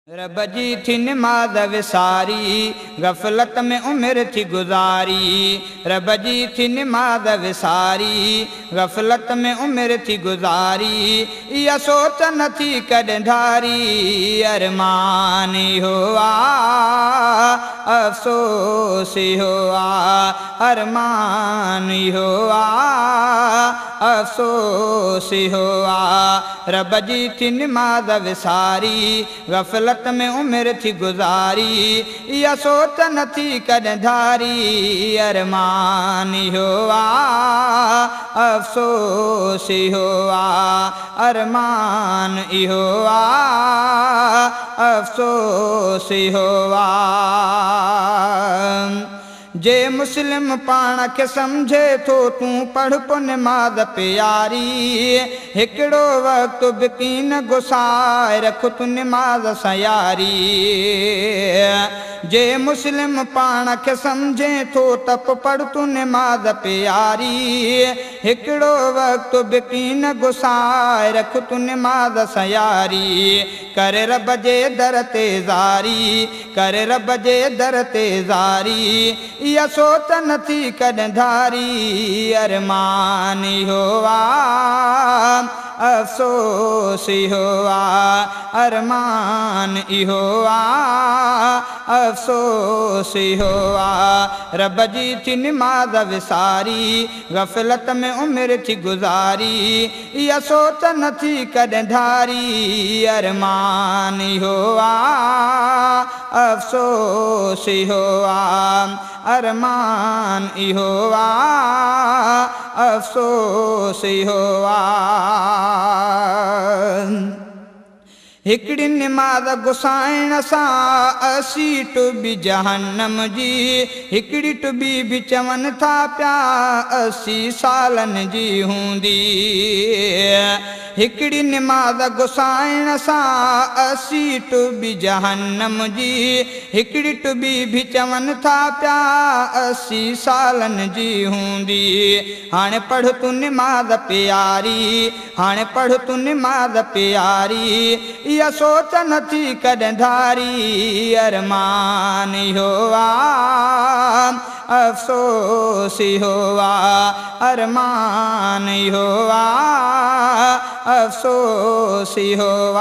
रब जी थी निमाज़ विसारी गफ़लत में उमिर थी गुज़ारी। रब जी थी निमाज़ विसारी गफ़लत में उमिर थी गुज़ारी। इहा सोच नथी कॾहिं धारी अरमान हो आ अफ़सोस हो आ अरमान हो आ अफ़सोस हो आ। रब जी थी निमाज़ विसारी गफ़लत में उमिर थी गुज़ारी। इहा सोच नथी कॾहिं धारी अरमान हो आ अफ़सोस हो आ अरमान हो आ अफ़सोस हो आ। जे मुस्लिम पाण खे सम्झे थो तूं पढ़ पो निमाज़ प्यारी। हिकिड़ो वक़्तु बि कीन गुसाए रख तूं निमाज़ सां यारी। जे मुस्लिम पाण खे सम्झे थो त पोइ पढ़ तूं निमाज़ प्यारी। हिकिड़ो वक़्तु बि कीन गुसाए रख तूं निमाज़ सां यारी। करे रब जे दर ते ज़ारी करे रब जे दर ते ज़ारी। इहा सोच नथी कॾहिं धारी अरमान हो आ अफ़सोस हो आ अरमान हो आ अफ़सोस हो आ। रब जी थी निमाज़ विसारी गफ़लत में उमिर थी गुज़ारी। इहा सोच नथी कॾहिं धारी अरमान हो आ अफ़सोस हो आ अरमान हो आ अफ़सोस हो आ। हिकिड़ी निमाज़ गुसाइण सां असी टुबी जहन्नम जी। हिकिड़ी टुबी बि चवनि था पिया 80 सालनि जी हूंदी। हिकिड़ी निमाज़ गुसाइण सां 80 टुबी जहन्नम जी। हिकिड़ी टुबी बि चवनि था पिया 80 सालनि जी हूंदी। हाणे पढ़ तूं निमाज़ प्यारी हाणे पढ़ तूं निमाज़ प्यारी। इहा सोच नथी कॾहिं धारी अरमान हो आ अफ़सोस हो आ अरमान हो आ अफ़सोस हो आ।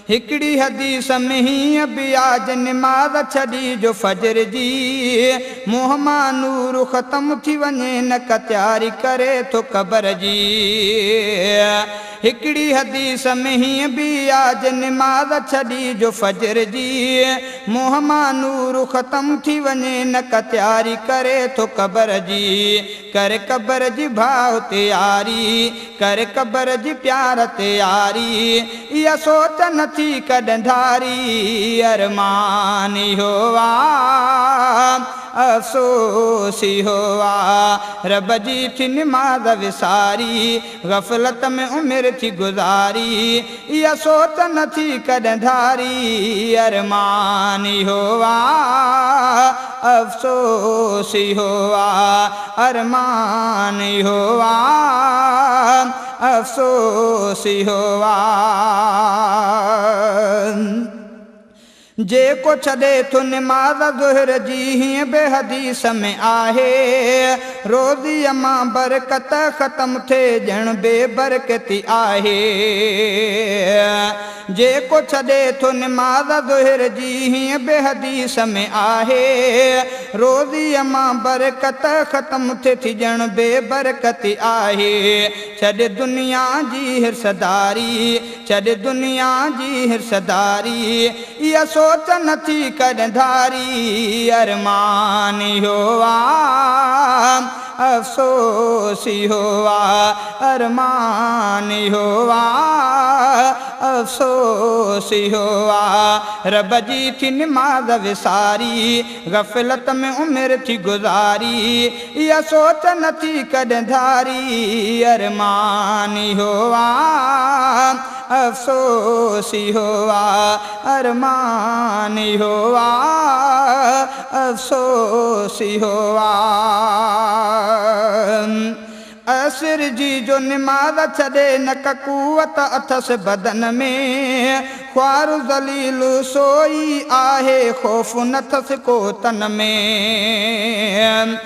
हिकिड़ी हदीस में हीअं बि आज निमाज़ छॾी जो फजर जी। मुंहं मां नूर ख़तम थी वञे न का तयारी करे थो क़बर जी। हिकिड़ी हदीस में हीअं बि आज निमाज़ छॾी जो फजर जी। मुंहं मां नूर ख़तम थी वञे न का तयारी करे थो क़बर जी। कर क़बर जी भाव तयारी कर क़बर जी प्यार तयारी। इहा सोच नथी कॾहिं धारी अरमान हो आ अफ़सोस हो आ। रब जी थी निमाज़ विसारी गफ़लत में उमिर थी गुज़ारी। इहा सोच नथी कॾहिं धारी अरमान हो आ अफ़सोस हो आ अरमान हो आ अफ़सोस हो आ। जेको छॾे थो निमाज़ ज़ुहर जी हीअं बि हदीस में आहे। रोज़ीअ मां बरकत ख़तम थिए ॼण बेबरकती आहे। जेको छॾे थो निमाज़ ज़ुहर जी हीअं बि हदीस में आहे। रोज़ीअ मां बरकत ख़तम थिए थी ॼण बेबरकती आहे। छॾ दुनिया जी हिरसदारी छॾ दुनिया जी हिरसदारी। इहा सोच नथी कॾहिं धारी अरमान हो आ अफ़सोस हो आ अरमान हो आ अफ़सोस हो आ। रब जी थी निमाज़ विसारी गफ़लत में उमिर थी गुज़ारी। इहा सोच नथी कॾहिं धारी अरमान हो आ अफ़सोस हो आ अरमान हो आ अफ़सोस हो आ। असर जी जो निमाज़ छॾे न कूवत अथसि बदन में ख्वार ज़लील सोई आहे ख़ौफ़ नथसि को तन में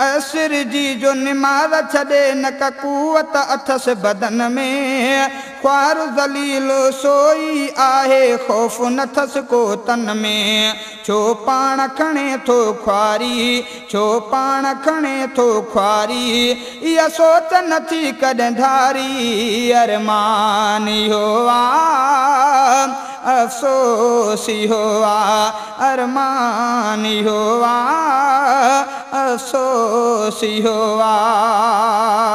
असर जी जो निमाज़ छॾे न कूवत अथसि बदन में ख्वार ज़लील सोई आहे ख़ौफ़ नथसि को तन में छो पाण खणे थो ख्वारी छो पाण खणे थो ख्वारी इहा सोच नथी कॾहिं धारी अरमान इहो आहे अफ़सोस इहो आहे अरमान इहो आहे अफ़सोस इहो आहे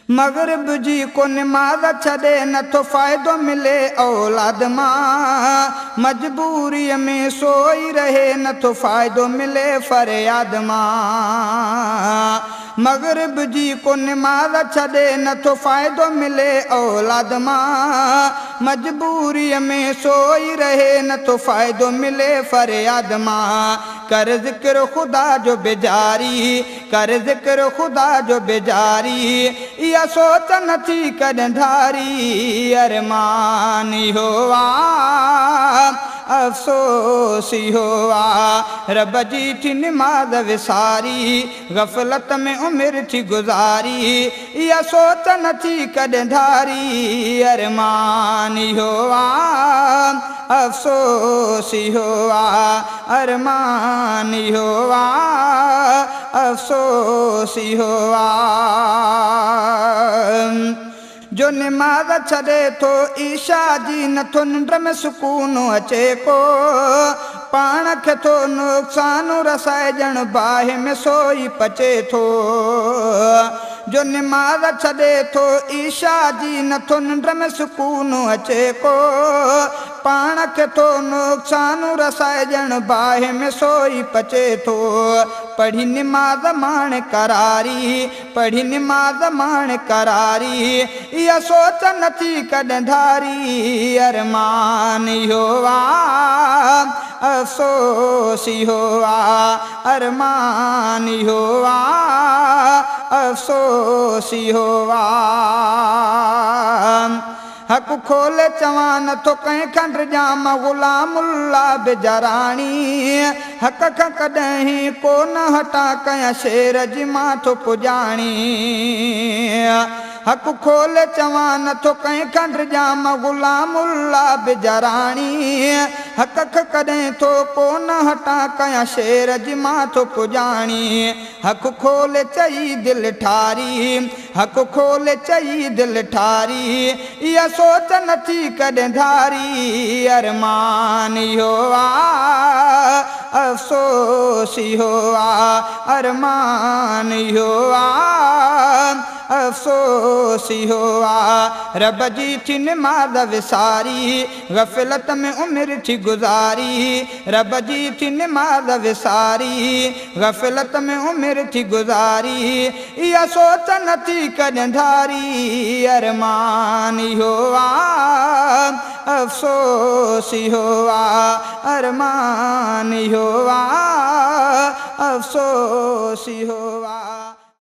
मग़रिब जी को निमाज़ छॾे नथो फ़ाइदो मिले औलाद मां मजबूरीअ में सोई रहे नथो फ़ाइदो मिले फ़रियाद मां मग़रिब जी को निमाज़ छॾे नथो फ़ाइदो मिले औलाद मां मजबूरीअ में सोई रहे नथो फ़ाइदो मिले फ़रियाद मां कर ज़िक्र ख़ुदा जो बेजारी कर ज़िक्र ख़ुदा जो बेजारी इहा सोच नथी कॾहिं धारी अरमान इहो आहे अफ़सोस इहो आहे रब जी थी निमाज़ विसारी ग़फ़लत में उमिरि थी गुज़ारी इहा सोच नथी कॾहिं धारी अरमान इहो आहे अफ़सोस इहो आहे अरमान इहो आहे अफ़सोस इहो आहे जो निमाज़ छॾे थो ईशा जी नथो निंड में सुकून अचे को पाण खे थो नुक़सान रसाए ॼण बाहि में सोई पचे थो जो निमाज़ छॾे थो ईशा जी नथो निंड में सुकून अचे को पाण खे थो नुक़सान रसाए ॼण बाहि में सोई पचे थो पढ़ी निमाज़ माण करारी पढ़ी निमाज़ माण करारी इहा सोच नथी कॾहिं धारी अरमान इहो आहे अफ़सोस इहो आहे अरमान इहो आहे अफ़सोस इहो आहे हक़ खोले चवां नथो कंहिं खंड जाम ग़ुलामुल्ला बेजराणी हक़ खां कॾहिं को न हटा कयां शेर जी मां थो पुॼाणी हक़ खोले चवां नथो कंहिं खंड जाम ग़ुलामुल्ला बेजराणी हक़ खां कॾहिं थो को न हटा कयां शेर जी मां थो पुॼाणी हक़ खोले चई दिलि ठारी हक़ खोले चई दिलि ठारी इहा सोच नथी कॾहिं धारी अरमान इहो आहे अफ़सोस इहो आहे अरमान इहो आहे अफ़सोस इहो आहे रब जी थी निमाज़ विसारी ग़फ़लत में उमिरि थी गुज़ारी रब जी थी निमाज़ विसारी ग़फ़लत में उमिरि थी गुज़ारी इहा सोच नथी कॾहिं धारी अरमान इहो आहे अफ़सोस इहो आहे अरमान इहो आहे अफ़सोस इहो आहे